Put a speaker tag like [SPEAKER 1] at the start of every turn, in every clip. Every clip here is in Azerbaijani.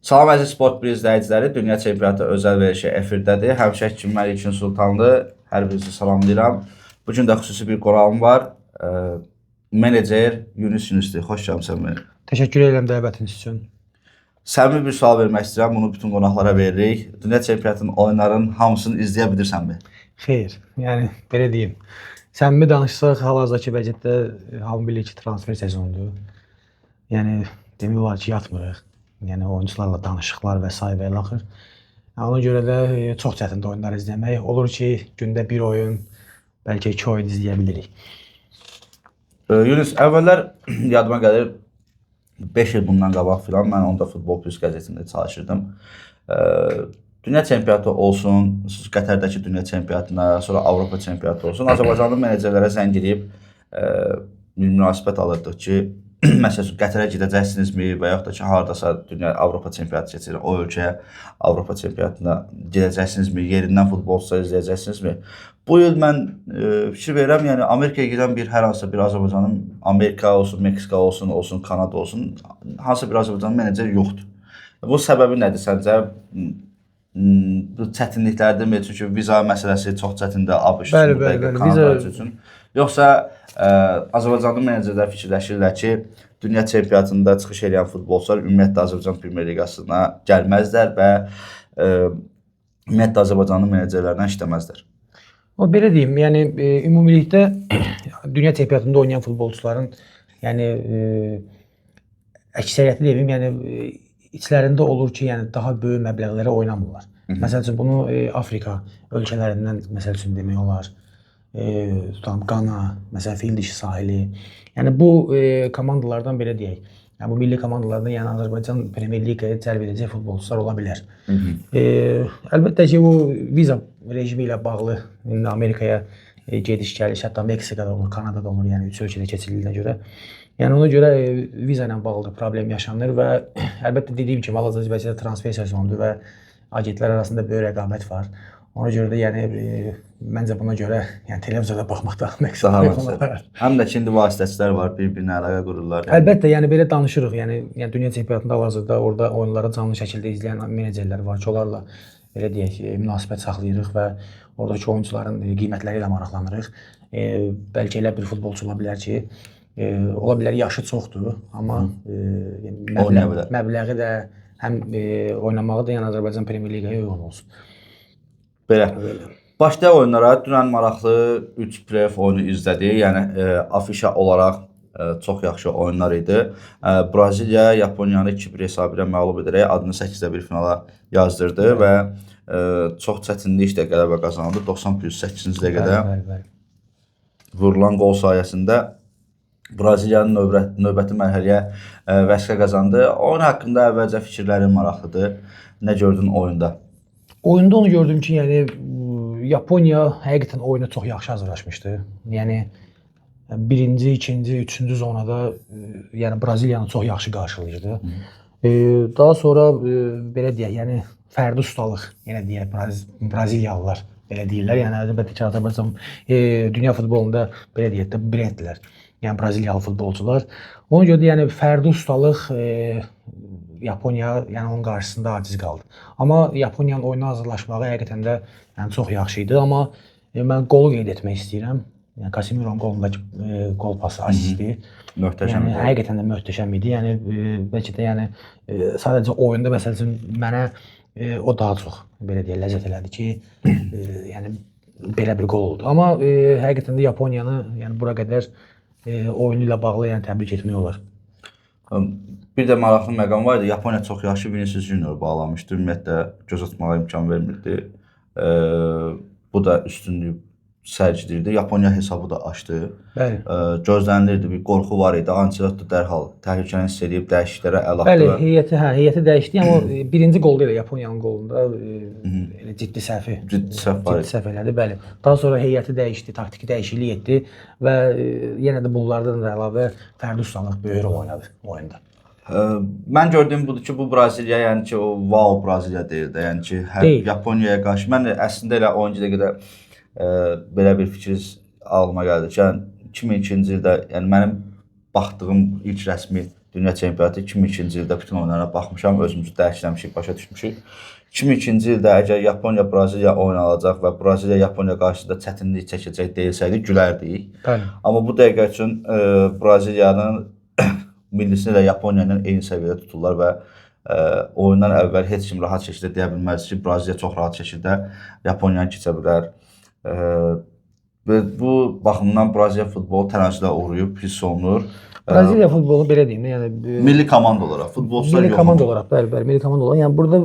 [SPEAKER 1] Salam əziz Sport 1 izləyiciləri, Dünya Çempionatı özəl verişi efirdədir. Həmişəki kimi mən İlkin Sultanlı, hər birinizi salamlayıram. Bugün də xüsusi bir qonağım var. Menecer Yunus Yunusdur. Xoş gəlmisən mənə.
[SPEAKER 2] Təşəkkür edirəm dəvətiniz üçün.
[SPEAKER 1] Səmimi bir sual vermək istəyirəm, bunu bütün qonaqlara veririk. Dünya Çempionatının oyunların hamısını izləyə bilirsənmi?
[SPEAKER 2] Xeyr, yəni belə deyim. Səmimi danışsaq, hal-hazırdakı vəziyyətdə hamı bilir ki, transfer sezonudur. Yəni demək olar ki, yatmırıq. Yəni oyuncularla danışıqlar və s. və ilaxır. Ona görə də çox çətindir oyunlar izləmək. Olur ki, gündə bir oyun, bəlkə 2 oyun izləyə bilirik.
[SPEAKER 1] Yunus, əvvəllər yadıma gəlir 5 il bundan qabaq filan mən onda Futbol Plus qəzetində çalışırdım. Dünya çempionatı olsun, Qətərdəki dünya çempionatına, sonra Avropa çempionatı olsun. Azərbaycanlı menecerlərə zəng edib münasibət alırdıq ki, məsələn Qətərə gedəcəksinizmi və yaxud da ki, hardasa dünya Avropa çempionatı keçir, o ölkəyə Avropa çempionatına gedəcəksinizmi, yerindən futbolçular izləyəcəksinizmi? Bu il mən fikir verirəm, yəni Amerikaya gedən hər hansı bir Azərbaycanın, Amerika olsun, Meksika olsun, Kanada olsun, hansı bir Azərbaycanın menecer yoxdur. Bu səbəbi nədir səncə? Bu çətinliklərdirmi? Çünki viza məsələsi çox çətindir ABŞ üçün, Kanada üçün. Yoxsa Azərbaycanlı menecerlər fikirləşirlər ki, dünya çempionatında çıxış edən futbolçular ümumiyyətlə Azərbaycan Premyer Liqasına gəlməzlər və ümumiyyətlə Azərbaycanlı menecerlərlə işləməzlər.
[SPEAKER 2] O belə deyim, yəni ümumilikdə dünya çempionatında oynayan futbolçuların, yəni əksəriyyəti deyim, yəni içlərində olur ki, yəni daha böyük məbləğlərə oynamırlar. Məsəl üçün bunu Afrika ölkələrindən məsəl üçün demək olar. Tutam Qana, məsələn Fil dişi sahili. Yəni bu komandalardan belə deyək. Yəni bu milli komandalardan yəni Azərbaycan Premyer Liqaya cəlb edəcək futbolçular ola bilər. Əlbəttə ki, bu viza rejimi ilə bağlı indi Amerikaya gediş gəliş, hətta Meksikada olur, Kanadada olur, yəni 3 ölkədə keçirdiyinə görə. Yəni ona görə viza ilə bağlı problem yaşanır və əlbəttə dediyim kimi hal-hazırda vəziyyətdə transfer sezonudur və agentlər arasında böyük rəqabət var. Ona görə də yəni məncə buna görə yəni televizora baxmaqda məqsəd.
[SPEAKER 1] Həm də ki indi vasitəçilər var, bir-birinə əlaqə qururlar.
[SPEAKER 2] Əlbəttə, yəni belə danışırıq. Yəni dünya çempionatında hal-hazırda orada oyunları canlı şəkildə izləyən menecerlər var ki, onlarla belə deyək, münasibət saxlayırıq və oradakı oyuncuların qiymətləri ilə maraqlanırıq. Bəlkə elə bir futbolçu ola bilər ki, ola bilər yaşı çoxdur, amma məbləği də həm oynamağı da yəni Azərbaycan Premyer Liqaya uyğun olsun.
[SPEAKER 1] Belə. Başlayaq oyunlara. Dünən maraqlı 3 play-off oyunu izlədik. Yəni afişa olaraq çox yaxşı oyunlar idi. Braziliya Yaponiyanı 2-1 hesabı ilə məğlub edərək adını 8-1 finala yazdırdı və çox çətinliklə qələbə qazandı. 90+8-ci dəqiqədə vurulan qol sayəsində Braziliyanın növbəti mərhələyə vəsqə qazandı. Oyun haqqında əvvəlcə fikirlərin maraqlıdır. Nə gördün oyunda?
[SPEAKER 2] Oyunda onu gördüm ki, yəni Yaponiya həqiqətən oyuna çox yaxşı hazırlaşmışdı. Yəni birinci, ikinci, üçüncü zonada yəni Braziliyanı çox yaxşı qarşılayırdı. Daha sonra belə deyək, yəni fərdi ustalıq, yenə deyək Braziliyalılar belə deyirlər. Yəni əlbəttə ki, Azərbaycan dünya futbolunda belə deyək də brendlər. Yəni Braziliyalı futbolçular. Ona görə də yəni fərdi ustalıq Yaponiya yəni onun qarşısında aciz qaldı. Amma Yaponiyanın oyuna hazırlaşmağı həqiqətən də yəni çox yaxşı idi. Amma mən qolu qeyd etmək istəyirəm. Yəni Casemiro'nun qolundakı qol pası asisti
[SPEAKER 1] möhtəşəm idi.
[SPEAKER 2] Həqiqətən də möhtəşəm idi. Yəni bəlkə də yəni sadəcə oyunda məsəl üçün mənə o daha çox belə deyə ləzzət elədi ki, yəni belə bir qol oldu. Amma həqiqətən də Yaponiyanı yəni bura qədər oyunu ilə bağlı yəni təbrik etmək olar.
[SPEAKER 1] Bir də maraqlı məqam var idi. Yaponiya çox yaxşı Vinicius Junior bağlamışdı. Ümumiyyətlə göz atmağa imkan vermirdi. Bu da üstünlüyü sərgiləyirdi. Yaponiya hesabı da açdı. Gözlənilirdi, bir qorxu var idi. Ancelotti dərhal təhlükəni hiss edib dəyişikliklərə əl atdı.
[SPEAKER 2] Bəli, heyəti dəyişdi, amma birinci qolda elə Yaponiyanın qolunda elə ciddi səhv elədi. Bəli. Daha sonra heyəti dəyişdi, taktiki dəyişiklik etdi və yenə də bunlardan da əlavə fərdi ustalıq böyük rol oynadı oyunda.
[SPEAKER 1] Mən gördüyüm budur ki, bu Braziliya, yəni ki, o wow Braziliya deyil də, yəni ki, Yaponiyaya qarşı. Mən əslində elə 10-cu dəqiqədə belə bir fikir ağlıma gəldi ki, 2002-ci ildə, yəni mənim baxdığım ilk rəsmi Dünya çempionatı 2002-ci ildə bütün oyunlara baxmışam, özümüzü dəyişdirmişik, başa düşmüşük. 2002-ci ildə əgər Yaponiya Braziliya oynanacaq və Braziliya Yaponiya qarşısında çətinlik çəkəcək deyilsəydi gülərdik.
[SPEAKER 2] Bəli.
[SPEAKER 1] Amma bu dəqiqə üçün Braziliyanın millisini də Yaponiya ilə eyni səviyyədə tuturlar və oyundan əvvəl heç kim rahat şəkildə deyə bilməz ki, Braziliya çox rahat şəkildə Yaponiyanı keçə bilər. Və bu baxımdan Braziliya futbolu tənazülə uğrayıb, hiss olunur.
[SPEAKER 2] Braziliya futbolu belə deyim, yəni
[SPEAKER 1] milli komanda olaraq, futbolçular
[SPEAKER 2] milli komanda olaraq, bəli, milli komanda olaraq. Yəni burada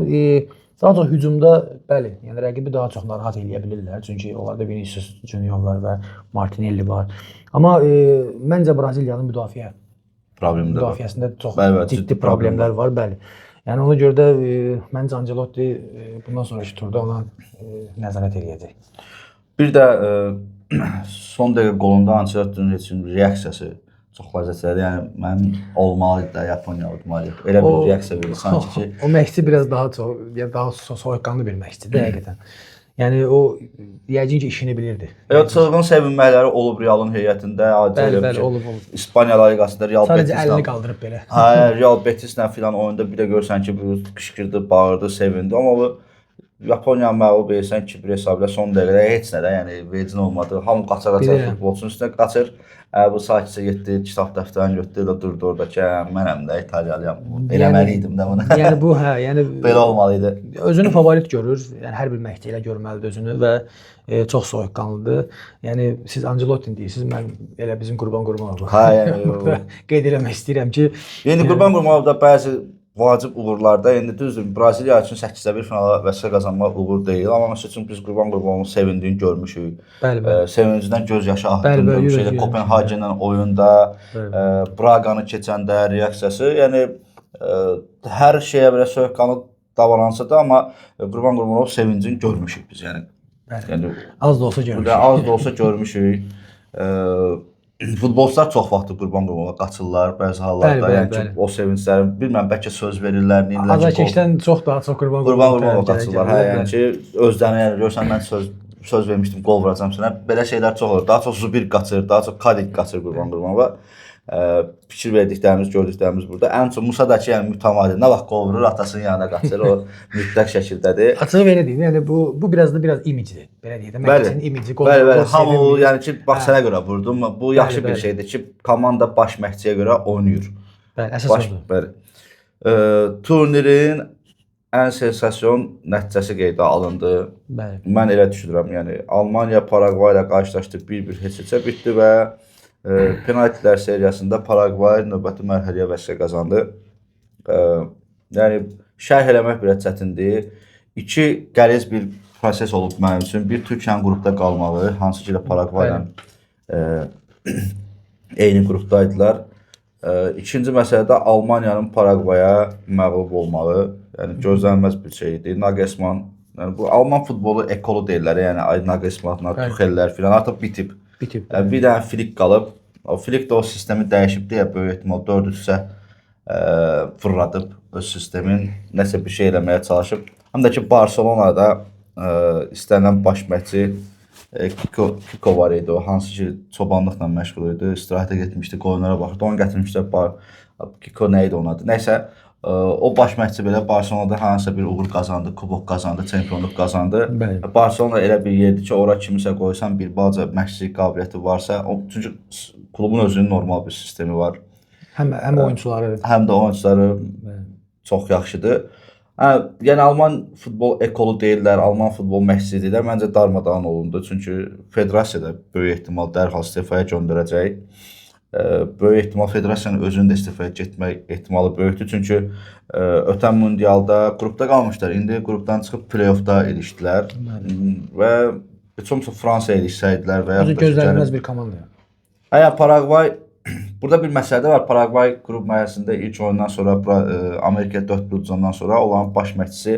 [SPEAKER 2] daha çox hücumda, bəli, yəni rəqibi daha çox narahat eləyə bilirlər. Çünki onlarda Vinicius Junior var və Martinelli var. Amma məncə Braziliyanın müdafiəsində çox ciddi problemlər var, bəli. Yəni ona görə də məncə Ancelotti bundan sonraki turda ona nəzarət eləyəcək.
[SPEAKER 1] Bir də son dəqiqə qolunda Ancelottinin heç bir reaksiyası çox ləzzətlidir. Yəni mənim olmalı da Yaponiya udmalıyıq. Elə bir reaksiya verir sanki ki.
[SPEAKER 2] O məşqçi biraz daha çox, yəni daha soyuqqanlı bir məşqçidir həqiqətən. Yəni o yəqin ki işini bilirdi.
[SPEAKER 1] Çılğın sevinmələri olub Realın heyətində.
[SPEAKER 2] Bəli, olub.
[SPEAKER 1] İspaniya La Liqasında Real Betislə.
[SPEAKER 2] Sadəcə əlini qaldırıb belə.
[SPEAKER 1] Hə, Real Betislə filan oyunda bir də görsən ki, bu qışqırdı, bağırdı, sevindi. Amma bu Yaponiyanı məğlub etsən 2-1 hesabla son dəqiqədə heç nə də, yəni vecin olmadı. Hamı qaçar futbolçunun üstünə qaçır. Bu sakitcə getdi, kitab dəftərini götürdü, durdu orada ki, mənəm də İtaliyalıyam. Eləməliydim də bunu.
[SPEAKER 2] Yəni bu yəni
[SPEAKER 1] belə olmalıydı.
[SPEAKER 2] Özünü favorit görür. Yəni hər bir məşqçi ilə görməlidir özünü və çox soyuqqanlıdır. Yəni siz Ancelotti deyirsiniz, mən elə bizim Qurban Qurbanov.
[SPEAKER 1] Hə, yəni
[SPEAKER 2] qeyd eləmək istəyirəm ki,
[SPEAKER 1] yəni Qurban Qurbanovda bəzi vacib uğurlarda, indi düzdür, Braziliya üçün 8-də 1 finala vəsələ qazanmaq uğur deyil. Amma məsəl üçün biz Qurban Qurbanovun sevindiyini görmüşük. Sevincindən göz yaşı axdığını görmüşük. Kopenhagenlə oyunda, Braqanı keçəndə reaksiyası, yəni hər şeyə belə soyuqqanlı davransa da, amma Qurban Qurbanov sevincini görmüşük biz, yəni.
[SPEAKER 2] Az da olsa görmüşük.
[SPEAKER 1] Az da olsa görmüşük. Futbolçular çox vaxt Qurban Qurbanova qaçırlar bəzi hallarda. Yəni ki, o sevinclərin bilmirəm bəlkə söz verirlər, neyirlər ki,
[SPEAKER 2] azarkeşdən çox daha çox Qurban
[SPEAKER 1] Qurbanova qaçırlar. Hə, yəni ki, özlərinə yəni görsən mən söz vermişdim, qol vuracağam sənə. Belə şeylər çox olur. Daha çox Zubir qaçır, daha çox Kadik qaçır Qurban Qurbanova. Fikir verdiklərimiz, gördüklərimiz burada. Ən çox Musa da ki, yəni mütəmadi. Nə vaxt qol vurur, atasının yanına qaçır, o mütləq şəkildədir.
[SPEAKER 2] Açığı belə deyim, yəni bu biraz imicdir. Belə deyək də, məşqçinin imici,
[SPEAKER 1] Bəli, hamı yəni ki, bax sənə görə vurdum. Bu yaxşı bir şeydir ki, komanda baş məşqçiyə görə oynayır.
[SPEAKER 2] Bəli, əsas odur.
[SPEAKER 1] Bəli. Turnirin ən sensasiyon nəticəsi qeydə alındı.
[SPEAKER 2] Bəli.
[SPEAKER 1] Mən elə düşünürəm, yəni Almaniya Paragvay ilə qarşılaşdı, 1-1 heç-heçə bitdi və penaltilər seriyasında Paragvay növbəti mərhələyə vəsələ qazandı. Yəni şərh eləmək biraz çətindir. İki qəliz bir proses olub mənim üçün. Bir Türkiyənin qrupda qalmağı, hansı ki Paragvay ilə eyni qrupdaydılar. İkinci məsələ də Almaniyanın Paragvaya məğlub olmağı, yəni gözlənilməz bir şey idi. Nagelsmann, yəni bu Alman futbolu ekolu deyirlər, yəni Nagelsmannlar, Tuchellər filan artıq bitib. Bir dənə Flick qalıb. O Flick də o sistemi dəyişib deyə böyük ehtimal 4-3-ə fırladıb öz sistemin, nəsə bir şey eləməyə çalışıb. Həm də ki Barcelona'da istənilən baş məşqçi Kiko var idi, o hansı ki çobanlıqla məşğul idi, istirahətə getmişdi, oyunlara baxırdı, onu gətirmişlər. Kiko nə idi onun adı? Nəysə, o baş məşqçi belə Barcelona'da hansısa bir uğur qazandı, kubok qazandı, çempionluq qazandı. Barcelona elə bir yerdir ki, ora kimisə qoysan bir balaca məşqçilik qabiliyyəti varsa, çünki klubun özünün normal bir sistemi var.
[SPEAKER 2] Həm oyunçuları,
[SPEAKER 1] həm də oyunçuları çox yaxşıdır. Yəni Alman futbol ekolu deyirlər, Alman futbol məşqçisi deyirlər. Məncə darmadağın olundu. Çünki federasiya da böyük ehtimal dərhal istifaya göndərəcək. Böyük ehtimal federasiyanın özünün də istifaya getmək ehtimalı böyükdür. Çünki ötən mundialda qrupda qalmışlar. İndi qrupdan çıxıb play-offda ilişdilər. Və heç olmasa Fransaya ilişsəydilər və
[SPEAKER 2] ya gözlənilməz bir komanda.
[SPEAKER 1] Paragvay, burada bir məsələ də var. Paragvay qrup mərhələsində ilk oyundan sonra Amerikaya 4-1 uduzandan sonra olan baş məşqçisi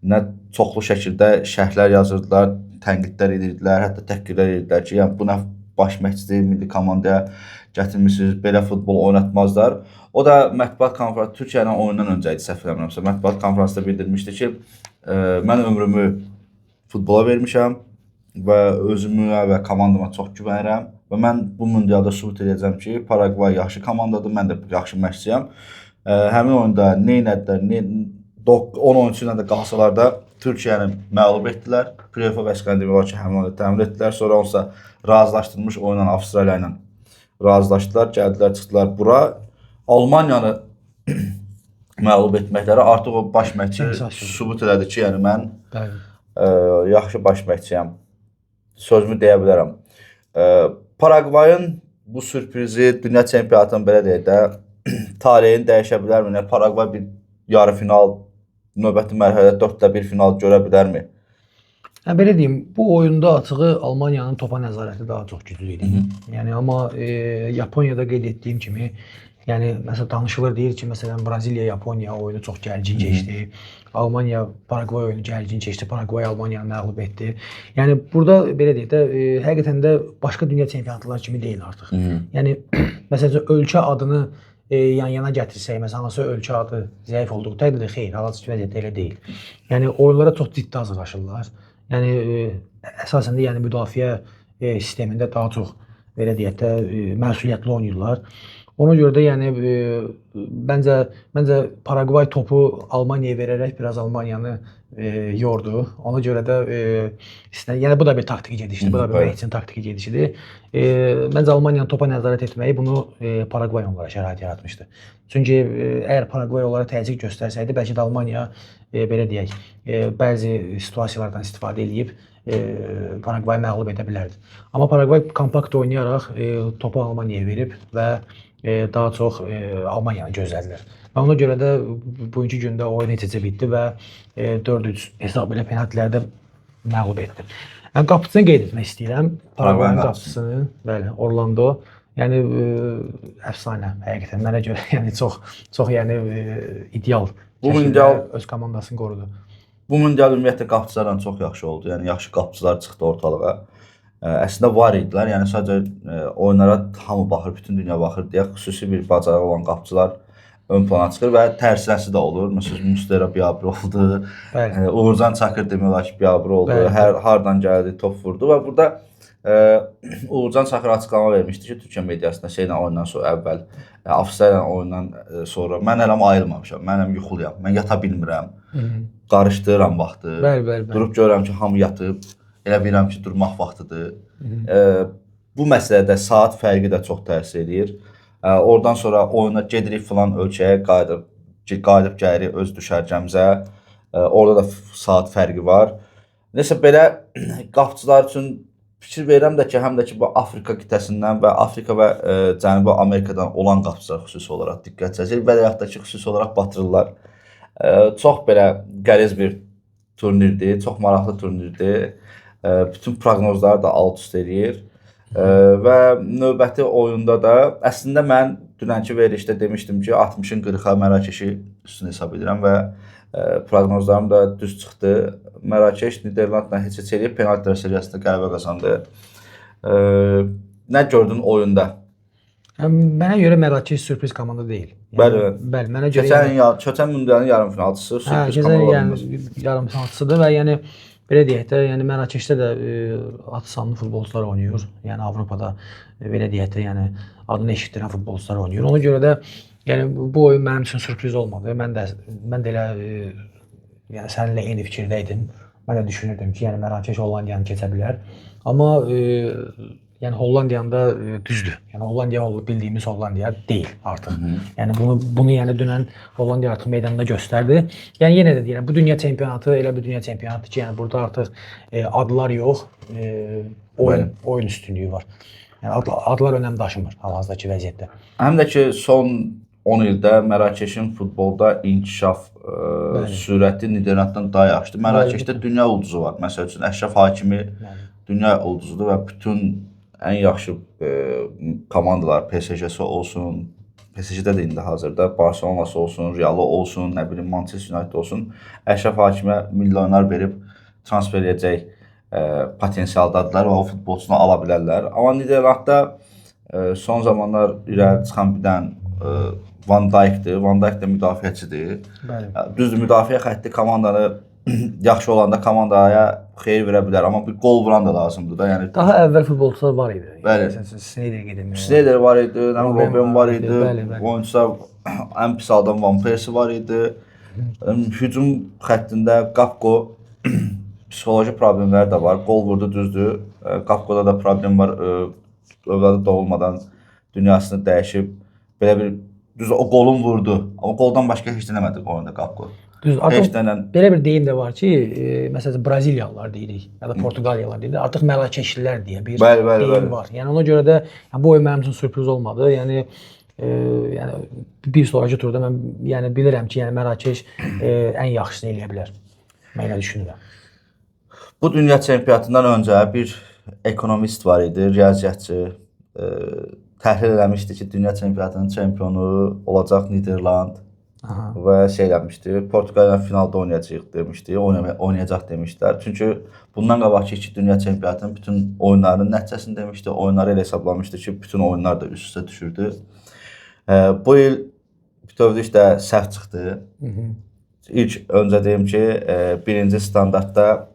[SPEAKER 1] nə çoxlu şəkildə şərhlər yazırdılar, tənqidlər edirdilər, hətta təhqirlər edirdilər ki, yəni bu nə baş məşqçidir, milli komandaya gətirmişsiniz, belə futbol oynatmazlar. O da mətbuat konfransı Türkiyə ilə oyundan öncə idi, səhv eləmirəmsə. Mətbuat konfransında bildirmişdi ki, mən ömrümü futbola vermişəm və özümə və komandama çox güvənirəm və mən bu mundialda sübut edəcəm ki, Paragvay yaxşı komandadır, mən də yaxşı məşqçiyəm. Həmin oyunda nə etdilər, 10 oyunçu ilə də qalsalar da Türkiyəni məğlub etdilər. Prefo və Skandinaviya ki, həmin oyunda təmin etdilər. Sonra onsa razılaşdırılmış oyunla Avstraliya ilə razılaşdılar, gəldilər, çıxdılar bura. Almaniyanı məğlub etməkləri artıq o baş məşqçi sübut elədi ki, yəni mən yaxşı baş məşqçiyəm. Sözümü deyə bilərəm. Paragvayın bu sürprizi dünya çempionatının belə deyək də tarixini dəyişə bilərmi? Paragvay bir yarı final, növbəti mərhələdə 4-1 final görə bilərmi?
[SPEAKER 2] Belə deyim, bu oyunda açığı Almaniyanın topa nəzarəti daha çox güclü idi. Yəni amma Yaponiyada qeyd etdiyim kimi, yəni məsələn danışılır deyir ki, məsələn Braziliya Yaponiya oyunu çox gərgin keçdi. Almaniya Paragvay oyunu gərgin keçdi. Paragvay Almaniyanı məğlub etdi. Yəni burada belə deyək də həqiqətən də başqa dünya çempionatları kimi deyil artıq. Yəni məsələn ölkə adını yan-yana gətirsək, məsələn hansı ölkə adı zəif olduğu təqdirdə xeyr, hal-hazırki vəziyyətdə elə deyil. Yəni oyunlara çox ciddi hazırlaşırlar. Yəni əsasən də yəni müdafiə sistemində daha çox belə deyək də məsuliyyətli oynayırlar. Ona görə də yəni məncə Paragvay topu Almaniyaya verərək biraz Almaniyanı yordu. Ona görə də yəni bu da bir taktiki gedişdir. Bu da bir məşqçinin taktiki gedişidir. Məncə Almaniyanın topa nəzarət etməyi bunu Paragvay onlara şərait yaratmışdı. Çünki əgər Paragvay onlara təzyiq göstərsəydi, bəlkə də Almaniya belə deyək, bəzi situasiyalardan istifadə edib Paragvay məğlub edə bilərdi. Amma Paragvay kompakt oynayaraq topu Almaniyaya verib və daha çox Almaniyanı gözlədilər. Və ona görə də bugünkü gündə oyun necə bitdi və 4-3 hesab ilə penaltilərdə məğlub etdi. Yəni qapıçısını qeyd etmək istəyirəm. Paragvayın qapıçısını, bəli, Orlando. Yəni əfsanə həqiqətən mənə görə yəni çox yəni ideal şəkildə öz komandasını qorudu.
[SPEAKER 1] Bu mundial ümumiyyətlə qapıçılarla çox yaxşı oldu. Yəni yaxşı qapıçılar çıxdı ortalığa. Əslində var idilər. Yəni sadəcə oyunlara hamı baxır, bütün dünya baxır deyə xüsusi bir bacarığı olan qapıçılar ön plana çıxır və tərsinəsi də olur. Məsələn, Muslera biabır oldu. Uğurcan Çakır demək olar ki, biabır oldu. Hardan gəldi, top vurdu və burada Uğurcan Çakır açıqlama vermişdi ki, Türkiyə mediasında şeylə oyundan sonra əvvəl, Avstraliya oyundan sonra mən hələm ayılmamışam, mən hələm yuxuluyam, mən yata bilmirəm, qarışdırıram vaxtı, durub görürəm ki, hamı yatıb, elə bilirəm ki, durmaq vaxtıdır. Bu məsələdə saat fərqi də çox təsir edir. Oradan sonra oyuna gedirik filan ölkəyə, qayıdıb gəlirik öz düşərgəmizə. Orada da saat fərqi var. Nəsə belə qapıçılar üçün fikir verirəm də ki, həm də ki bu Afrika qitəsindən və Afrika və Cənubi Amerikadan olan qapıçılar xüsusi olaraq diqqət çəkir və yaxud da ki, xüsusi olaraq batırırlar. Çox belə qəliz bir turnirdir, çox maraqlı turnirdir. Bütün proqnozları da alt-üst edir. Və növbəti oyunda da əslində mən dünənki verilişdə demişdim ki, 60-ın 40-a Mərakeşi üstün hesab edirəm və proqnozlarım da düz çıxdı. Mərakeş Niderlandla heç eləyib penaltilər seriyasında qələbə qazandı. Nə gördün oyunda?
[SPEAKER 2] Mənə görə Mərakeş sürpriz komanda deyil.
[SPEAKER 1] Bəli,
[SPEAKER 2] mənə görə
[SPEAKER 1] keçən mundialın yarımfinalçısı sürpriz komanda.
[SPEAKER 2] Yarımfinalçısıdır və yəni belə deyək də, yəni Mərakeşdə də adı sanlı futbolçular oynayır. Yəni Avropada belə deyək də, yəni adını eşitdirən futbolçular oynayır. Ona görə də yəni bu oyun mənim üçün sürpriz olmadı. Mən də elə yəni səninlə eyni fikirdə idim. Mən də düşünürdüm ki, yəni Mərakeş Hollandiyanı keçə bilər. Amma yəni Hollandiyanı da düzdür. Yəni Hollandiya bildiyimiz Hollandiya deyil artıq. Yəni bunu yəni dünən Hollandiya artıq meydanda göstərdi. Yəni yenə də deyirəm, bu dünya çempionatı elə bir dünya çempionatı ki, yəni burada artıq adlar yox, oyun üstünlüyü var. Yəni adlar önəm daşımır hal-hazırdakı vəziyyətdə.
[SPEAKER 1] Həm də ki son 10 ildə Mərakeşin futbolda inkişaf sürəti Niderlanddan daha yaxşıdır. Mərakeşdə dünya ulduzu var. Məsəl üçün Əşrəf Hakimi dünya ulduzudur və bütün ən yaxşı komandalar PSG-si olsun, PSG-də də indi hazırda Barcelonası olsun, Real'ı olsun, nə bilim Manchester United olsun, Əşrəf Hakimə milyonlar verib transfer edəcək potensialdadırlar və o futbolçunu ala bilərlər. Amma Niderlandda son zamanlar irəli çıxan bir dənə Van Dijk'dir. Van Dijk də müdafiəçidir. Düzdür, müdafiə xətti komandanı yaxşı olanda komandaya xeyir verə bilər, amma bir qol vuran da lazımdır da. Yəni
[SPEAKER 2] Daha əvvəl futbolçular var idi.
[SPEAKER 1] Bəli.
[SPEAKER 2] Məsələn, Sneijder gedilmir.
[SPEAKER 1] Sneijder var idi, Robben var idi.
[SPEAKER 2] Bəli, bəli.
[SPEAKER 1] Oyunçular ən pis halda Van Persie var idi. Hücum xəttində Qapqo psixoloji problemləri də var. Qol vurdu, düzdür. Qapqoda da problem var. Övladı doğulmadan dünyasını dəyişib. Belə bir düz o qolun vurdu. Amma qoldan başqa heç nə eləmədi oyunda Qapqo.
[SPEAKER 2] Düz.
[SPEAKER 1] Heç
[SPEAKER 2] Artıq
[SPEAKER 1] nə
[SPEAKER 2] belə bir deyim də var ki, məsələn Braziliyalılar deyirik ya da Portuqaliyalılar deyirik. Artıq mələkəşlilər deyə bir deyim var. Yəni ona görə də bu oyun mənim üçün sürpriz olmadı. Yəni bir sonraki turda mən bilirəm ki, Mərakeş ən yaxşısını eləyə bilər. Mən elə düşünürəm.
[SPEAKER 1] Bu dünya çempionatından öncə bir ekonomist var idi, riyaziyyatçı. Təhlil eləmişdi ki, dünya çempionatının çempionu olacaq Niderland. Və şey eləmişdi, Portuqaliya finalda oynayacaq demişdi, oynayacaq demişdilər. Çünki bundan qabaqki iki dünya çempionatının bütün oyunlarının nəticəsini demişdi, oyunları elə hesablamışdı ki, bütün oyunlar da üst-üstə düşürdü. Bu il bütövlükdə səhv çıxdı. İlk öncə deyim ki, birinci standartda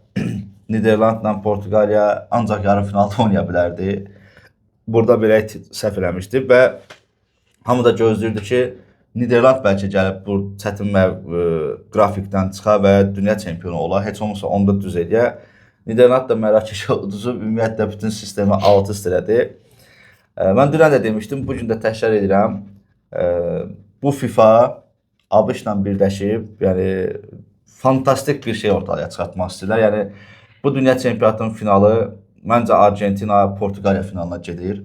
[SPEAKER 1] Niderlandla Portuqaliya ancaq yarı finalda oynaya bilərdi. Burada belə səhv eləmişdi və hamı da gözləyirdi ki, Niderland bəlkə gəlib bu çətin qrafikdən çıxa və dünya çempionu ola. Heç olmasa onu da düz eləyə. Niderland da Mərakeşə uduzub ümumiyyətlə bütün sistemi alt-üst elədi. Mən dünən də demişdim, bugün də təkrar edirəm. Bu FIFA ABŞ-la birləşib, yəni fantastik bir şey ortaya çıxartmaq istəyirlər. Yəni bu dünya çempionatının finalı məncə Argentina, Portuqaliya finalına gedir.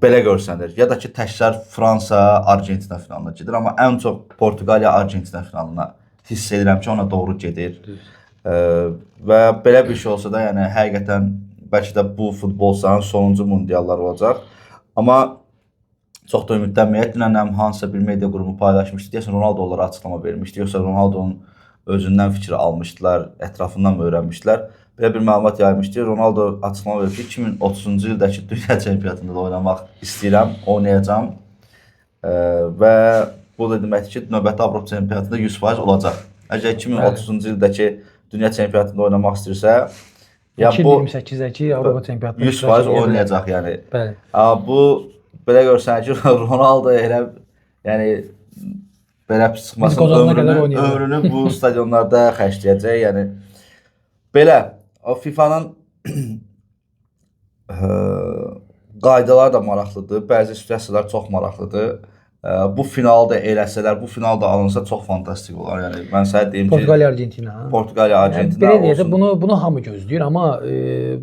[SPEAKER 1] Belə görsənir. Ya da ki, təkrar Fransa, Argentina finalına gedir. Amma ən çox Portuqaliya, Argentina finalına hiss edirəm ki, ona doğru gedir. Və belə bir şey olsa da, yəni həqiqətən bəlkə də bu futbolçuların sonuncu mundiallar olacaq. Amma çox da ümidlənməyək. Dünən hansısa bir media qrupu paylaşmışdı. Deyəsən Ronaldo onlara açıqlama vermişdi. Yoxsa Ronaldo'nun özündən fikri almışdılar, ətrafından mı öyrənmişdilər? Belə bir məlumat yaymışdı. Ronaldo açıqlama verdi ki, 2030-cu ildəki dünya çempionatında da oynamaq istəyirəm, oynayacağam. Və bu da deməkdir ki, növbəti Avropa çempionatında 100% olacaq. Əgər 2030-cu ildəki dünya çempionatında oynamaq istəyirsə,
[SPEAKER 2] 2028-dəki Avropa çempionatında
[SPEAKER 1] 100% oynayacaq, yəni.
[SPEAKER 2] Bəli.
[SPEAKER 1] Bu belə görsənir ki, Ronaldo elə yəni belə pis çıxmasın, ömrünü bu stadionlarda xərcləyəcək, yəni belə o FIFA'nın qaydaları da maraqlıdır, bəzi situasiyalar çox maraqlıdır. Bu finalı da eləsələr, bu final da alınsa çox fantastik olar. Yəni mən sənə deyim ki,
[SPEAKER 2] Portuqaliya, Argentina.
[SPEAKER 1] Portuqaliya, Argentina
[SPEAKER 2] olsun. Belə deyək, bunu hamı gözləyir, amma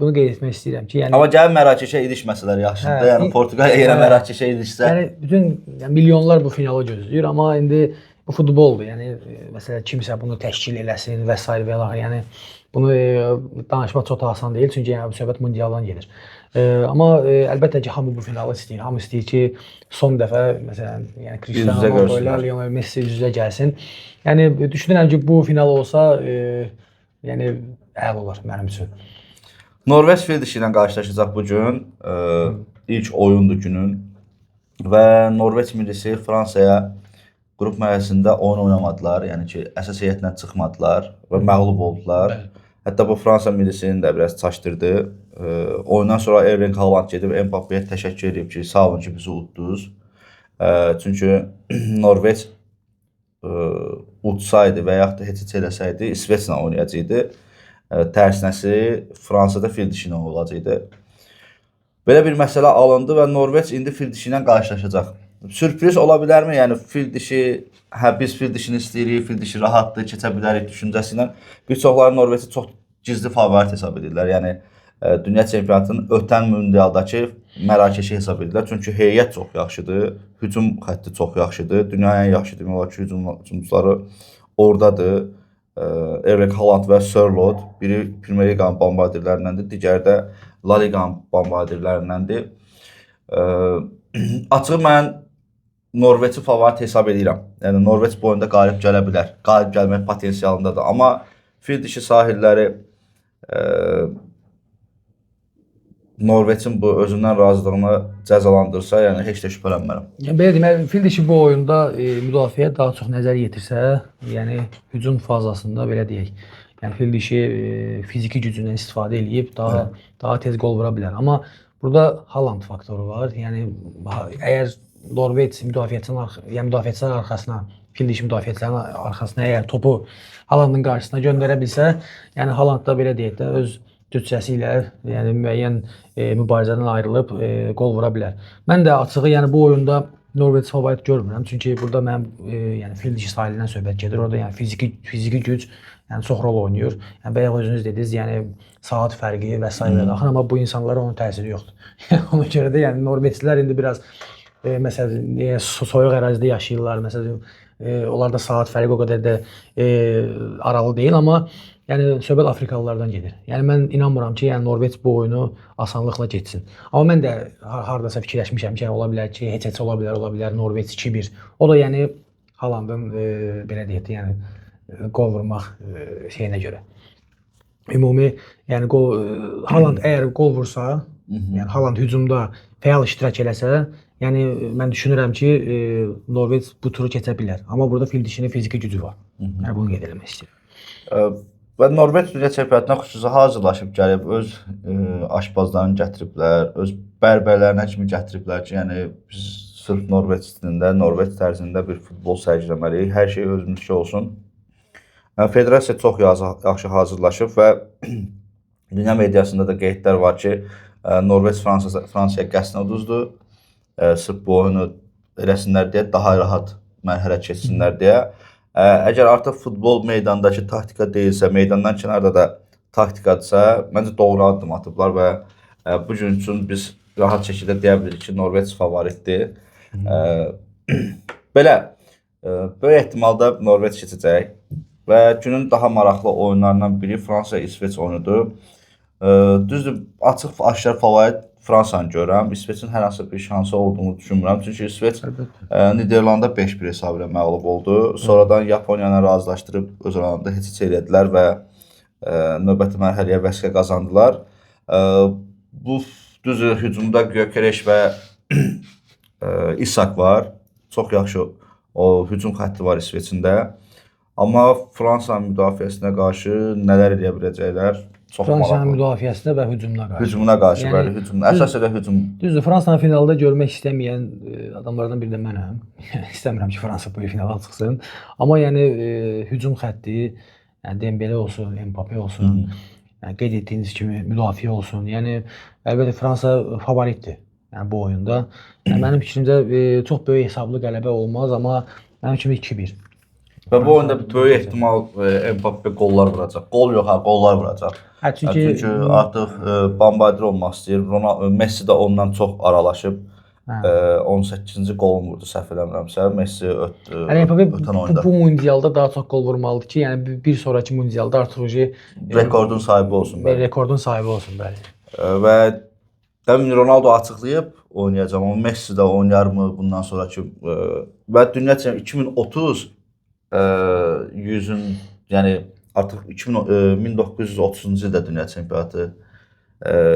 [SPEAKER 2] bunu qeyd etmək istəyirəm ki, yəni
[SPEAKER 1] amma gəlin Mərakeşə ilişməsələr yaxşıdır. Yəni Portuqaliya yenə Mərakeşə ilişsə,
[SPEAKER 2] yəni bütün milyonlar bu finalı gözləyir, amma indi bu futboldur. Yəni məsələn kimsə bunu təşkil eləsin və s. və ilaxır. Yəni bunu danışmaq çox asan deyil, çünki yəni söhbət mundialdan gedir. Amma əlbəttə ki, hamı bu finalı istəyir. Hamı istəyir ki, son dəfə məsələn, yəni Cristiano Ronaldo ilə Lionel Messi üz-üzə gəlsin. Yəni düşünürəm ki, bu final olsa, yəni əla olar mənim üçün.
[SPEAKER 1] Norveç Fildiş ilə qarşılaşacaq bu gün. İlk oyundur günün və Norveç millisi Fransaya qrup mərhələsində oyun oynamadılar. Yəni ki, əsas heyətlə çıxmadılar və məğlub oldular. Hətta bu Fransa millisini də biraz çaşdırdı. Oyundan sonra Erling Haaland gedib Mbappe'yə təşəkkür edib ki, sağ olun ki, bizi uddunuz. Çünki Norveç udsaydı və yaxud da heç eləsəydi, İsveçlə oynayacaqdı. Tərsinəsi Fransada Fildiş ilə olacaqdı. Belə bir məsələ alındı və Norveç indi Fildiş ilə qarşılaşacaq. Sürpriz ola bilərmi? Yəni Fildişi, biz Fildişini istəyirik, Fildişi rahatdır, keçə bilərik düşüncəsi ilə bir çoxları Norveçi çox gizli favorit hesab edirlər. Yəni dünya çempionatının ötən mundialdakı Mərakeşi hesab edirlər. Çünki heyət çox yaxşıdır, hücum xətti çox yaxşıdır. Dünyanın ən yaxşı demək olar ki, hücumçuları oradadır. Erling Haaland və Sørloth, biri Premier Liqanın bombardirlərindəndir, digəri də La Liqanın bombardirlərindəndir. Açığı mən Norveçi favorit hesab edirəm. Yəni Norveç bu oyunda qalib gələ bilər. Qalib gəlmək potensialındadır. Amma Fildiş sahilləri Norveçin bu özündən razılığını cəzalandırsa, yəni heç də şübhələnmərəm.
[SPEAKER 2] Yəni belə demək, Fildiş bu oyunda müdafiəyə daha çox nəzər yetirsə, yəni hücum fazasında belə deyək, Yəni fil dişi fiziki gücündən istifadə edib daha tez qol vura bilər. Amma burada Haaland faktoru var. Yəni əgər Norveç müdafiəçilər arxasına, fil dişi müdafiəçilərin arxasına əgər topu Haalandın qarşısına göndərə bilsə, yəni Haaland da belə deyək də öz cüssəsi ilə, yəni müəyyən mübarizədən ayrılıb qol vura bilər. Mən də açığı, yəni bu oyunda Norveç favorit görmürəm. Çünki burada mənim yəni fil dişi sahilindən söhbət gedir. Orada yəni fiziki güc yəni çox rol oynayır. Yəni bayaq özünüz dediniz, yəni saat fərqi və s. daxil, amma bu insanlara onun təsiri yoxdur. Ona görə də yəni Norveçlilər indi biraz məsələn soyuq ərazidə yaşayırlar. Məsələn onlarda saat fərqi o qədər də aralı deyil, amma yəni söhbət Afrikalılardan gedir. Yəni mən inanmıram ki, yəni Norveç bu oyunu asanlıqla keçsin. Amma mən də hardasa fikirləşmişəm ki, ola bilər ki, heç ola bilər Norveç 2-1. O da yəni Haalandın belə deyək də, yəni qol vurmaq şeyinə görə. Ümumi yəni Haaland əgər qol vursa, yəni Haaland hücumda fəal iştirak eləsə, yəni mən düşünürəm ki, Norveç bu turu keçə bilər. Amma burada fil dişinin fiziki gücü var. Yəni bunu qeyd etmək istəyirəm.
[SPEAKER 1] Və Norveç dünya çempionatına xüsusi hazırlaşıb gəlib, öz aşpazlarını gətiriblər, öz bərbərlərinə kimi gətiriblər ki, yəni biz sırf Norveç stilində, Norveç tərzində bir futbol sərgiləməliyik, hər şey özümüzki olsun. Federasiya çox yaxşı hazırlaşıb və dünya mediasında da qeydlər var ki, Norveç Fransaya qəsdən uduzdu, sırf bu oyunu eləsinlər deyə, daha rahat mərhələ keçsinlər deyə. Əgər artıq futbol meydandakı taktika deyilsə, meydandan kənarda da taktikadırsa, məncə doğru addım atıblar və bu gün üçün biz rahat şəkildə deyə bilirik ki, Norveç favoritdir. Belə, böyük ehtimalda Norveç keçəcək və günün daha maraqlı oyunlarından biri Fransa-İsveç oyunudur. Düzdür, açıq aşkar favorit Fransanı görürəm. İsveçin hər hansı bir şansı olduğunu düşünmürəm. Çünki İsveç Niderlanda 5-1 hesab ilə məğlub oldu. Sonradan Yaponiyanı razılaşdırıb öz aralarında heç elədilər və növbəti mərhələyə vəsqə qazandılar. Bu düzdür, hücumda Gyökeres və Isak var. Çox yaxşı o hücum xətti var İsveçində. Amma Fransanın müdafiəsinə qarşı nələr edə biləcəklər?
[SPEAKER 2] Fransanın müdafiəsinə və hücumuna qarşı.
[SPEAKER 1] Hücumuna qarşı, bəli, hücum. Əsas elə hücum.
[SPEAKER 2] Düzdür, Fransanı finalda görmək istəməyən adamlardan biri də mənəm. İstəmirəm ki, Fransa bu finala çıxsın. Amma yəni hücum xətti, yəni Dembele olsun, Mbappé olsun, yəni qeyd etdiyiniz kimi müdafiə olsun. Yəni əlbəttə Fransa favoritdir. Yəni bu oyunda. Yəni mənim fikrimcə çox böyük hesablı qələbə olmaz, amma mənim kimi 2-1.
[SPEAKER 1] Və bu oyunda böyük ehtimal Mbappé qollar vuracaq. Qol yox, qollar vuracaq. Çünki artıq bombardir olmaq istəyir. Messi də ondan çox aralaşıb. 18-ci qolunu vurdu, səhv eləmirəmsə. Messi ötən oyunda.
[SPEAKER 2] Bu mundialda daha çox qol vurmalıdır ki, yəni bir sonraki mundialda artıq
[SPEAKER 1] rekordun sahibi olsun.
[SPEAKER 2] Rekordun sahibi olsun, bəli.
[SPEAKER 1] Və dəmin Ronaldo açıqlayıb oynayacaq, amma Messi də oynarmı bundan sonraki və dünya 2030 yəni artıq 1930-cu ildə dünya çempionatı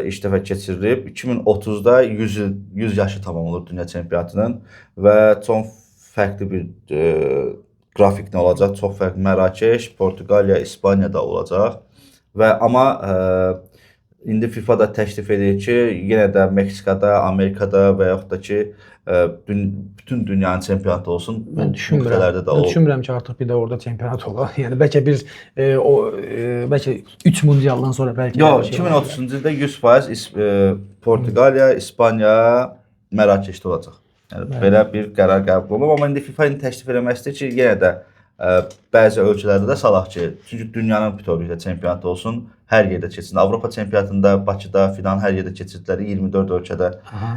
[SPEAKER 1] ilk dəfə keçirilib. 2030-da 100 yaşı tamam olur dünya çempionatının və çox fərqli bir qrafiklə olacaq. Çox fərqli Mərakeş, Portuqaliya, İspaniyada olacaq. Amma indi FIFA da təklif edir ki, yenə də Meksikada, Amerikada və yaxud da ki, bütün dünyanın çempionatı olsun.
[SPEAKER 2] Mən düşünmürəm ki, artıq bir də orada çempionat olar. Yəni bəlkə bəlkə 3 mundialdan sonra bəlkə.
[SPEAKER 1] Yox, 2030-cu ildə 100% Portuqaliya, İspaniya, Mərakeşdə olacaq. Yəni belə bir qərar qəbul olunub, amma indi FIFA təklif eləmək istəyir ki, yenə də bəzi ölkələrdə də salaq ki, çünki dünyanın bütövlükdə çempionatı olsun, hər yerdə keçsin. Avropa çempionatında, Bakıda filan hər yerdə keçirdilər, 24 ölkədə,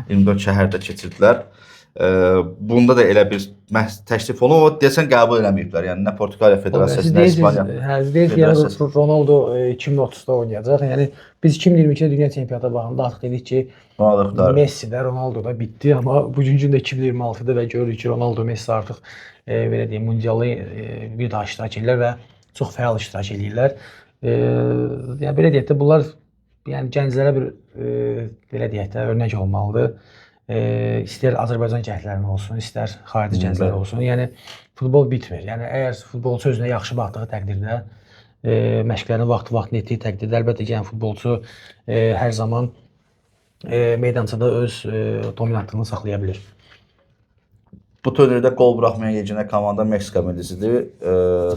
[SPEAKER 1] 24 şəhərdə keçirdilər. Bunda da elə bir təklif olunub, o deyəsən qəbul eləməyiblər. Yəni nə Portuqaliya Federasiyası, nə İspaniya.
[SPEAKER 2] Deyir ki, yəni Ronaldo 2030-da oynayacaq. Yəni biz 2022-də dünya çempionata baxanda artıq dedik ki, Messi də, Ronaldo da bitdi, amma bugünkü gündə 2026-da və görürük ki, Ronaldo, Messi artıq belə deyim, mundialı bir daha iştirak edirlər və çox fəal iştirak edirlər. Yəni belə deyək də, bunlar yəni gənclərə bir belə deyək də örnək olmalıdır. İstər Azərbaycan gəncləri olsun, istər xarici gənclər olsun. Yəni futbol bitmir. Yəni əgər futbolçu özünə yaxşı baxdığı təqdirdə məşqlərini vaxtı-vaxtında etdiyi təqdirdə əlbəttə ki, yəni futbolçu hər zaman meydançada öz dominantlığını saxlaya bilir.
[SPEAKER 1] Bu turnirdə qol buraxmayan yeganə komanda Meksika millisidir.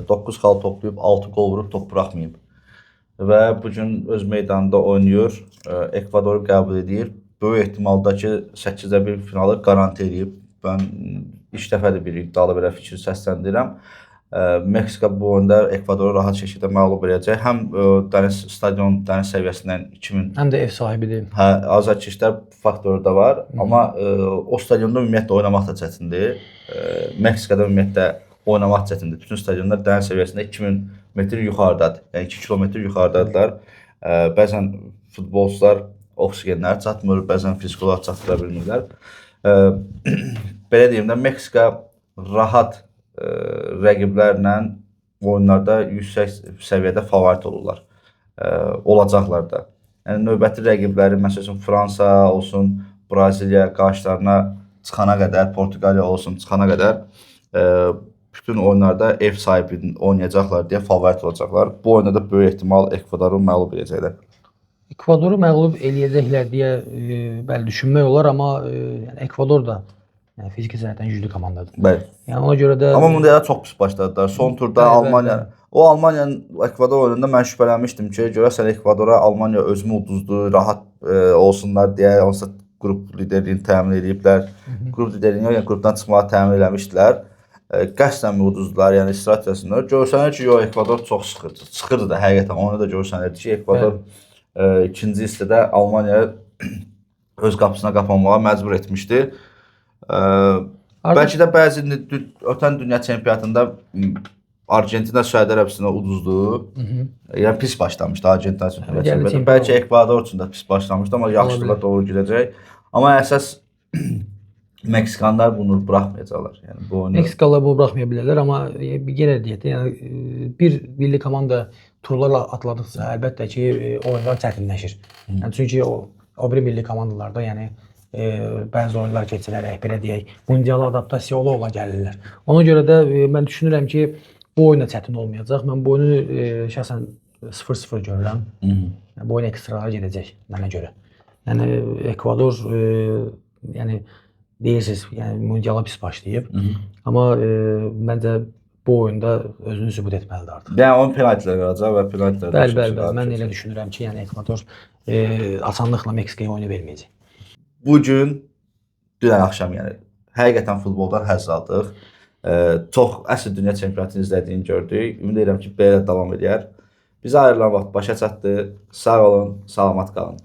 [SPEAKER 1] 9 xal toplayıb 6 qol vurub top buraxmayıb. Və bu gün öz meydanında oynayır. Ekvadoru qəbul edir. Böyük ehtimalda ki 8-də 1 finalı garanti edib. Mən ilk dəfədir bir iddialı belə fikir səsləndirirəm. Meksika bu oyunda Ekvadoru rahat şəkildə məğlub edəcək. Həm stadion dəniz səviyyəsindən 2000
[SPEAKER 2] Həm də ev sahibidir.
[SPEAKER 1] hə, azarkeşlər faktoru da var. Amma o stadionda ümumiyyətlə oynamaq da çətindir. Meksikada ümumiyyətlə oynamaq çətindir. Bütün stadionlar dəniz səviyyəsində 2000 metr yuxarıdadır. Yəni 2 kilometr yuxarıdadırlar. Bəzən futbolçular oksigenləri çatmır, bəzən fiziki olaraq çatdıra bilmirlər. Belə deyim də Meksika rahat rəqiblərlə oyunlarda yüksək səviyyədə favorit olurlar. Olacaqlar da. Yəni növbəti rəqibləri məsələn Fransa olsun, Braziliya qarşılarına çıxana qədər, Portuqaliya olsun çıxana qədər bütün oyunlarda ev sahibi oynayacaqlar deyə favorit olacaqlar. Bu oyunda da böyük ehtimal Ekvadoru məğlub edəcəklər.
[SPEAKER 2] Ekvadoru məğlub eləyəcəklər deyə bəli düşünmək olar, amma yəni Ekvador da yəni fiziki cəhətdən güclü komandadır.
[SPEAKER 1] Bəli.
[SPEAKER 2] Yəni ona görə də
[SPEAKER 1] Amma mundiala çox pis başladılar. Son turda
[SPEAKER 2] Bəli,
[SPEAKER 1] Almaniya,
[SPEAKER 2] bəli.
[SPEAKER 1] o Almaniyanın Ekvador oyununda mən şübhələnmişdim ki, görəsən Ekvadora Almaniya özünü udduzdu, rahat olsunlar deyə onsa qrup liderliyini təmin ediblər. Qrup liderliyini yəni qrupdan çıxmağı təmin eləmişdilər. Qəsdən mi uduzdular, yəni istirahət etsinlər. Görsənir ki, Ekvador çox sıxırdı. Sıxırdı da həqiqətən. Onu da görsənirdi ki, Ekvador ikinci hissədə Almaniya öz qapısına qapanmağa məcbur etmişdi. Bəlkə də bəzi ötən dünya çempionatında Argentina Səudiyyə Ərəbistanına uduzdu. Yəni pis başlamışdı Argentina çempionatı. Bəlkə Ekvador üçün də pis başlamışdı, amma yaxşılığa doğru gedəcək. Amma əsas Meksikanlar bunu buraxmayacaqlar. Yəni bu oyunu
[SPEAKER 2] Meksikalılar bunu buraxmaya bilərlər, amma yenə deyək də, yəni bir milli komanda turlarla atladıqca əlbəttə ki oyunlar çətinləşir. Yəni çünki o biri milli komandalarda yəni bəzi oyunlar keçirərək belə deyək, mundiala adaptasiya ola gəlirlər. Ona görə də mən düşünürəm ki, bu oyun da çətin olmayacaq. Mən bu oyunu şəxsən 0-0 görürəm. Bu oyun ekstralara gedəcək mənə görə. Yəni Ekvador yəni deyirsiniz, yəni mundiala pis başlayıb. Amma məncə bu oyunda özünü sübut etməlidir artıq.
[SPEAKER 1] Yəni onun penaltiləri qalacaq və penaltilərdə
[SPEAKER 2] Bəli, mən elə düşünürəm ki, yəni Ekvador asanlıqla Meksikaya oyunu verməyəcək.
[SPEAKER 1] Bu gün dünən axşam yəni həqiqətən futboldan həzz aldıq. Çox əsl dünya çempionatını izlədiyini gördük. Ümid edirəm ki, belə davam edər. Bizə ayrılan vaxt başa çatdı. Sağ olun, salamat qalın.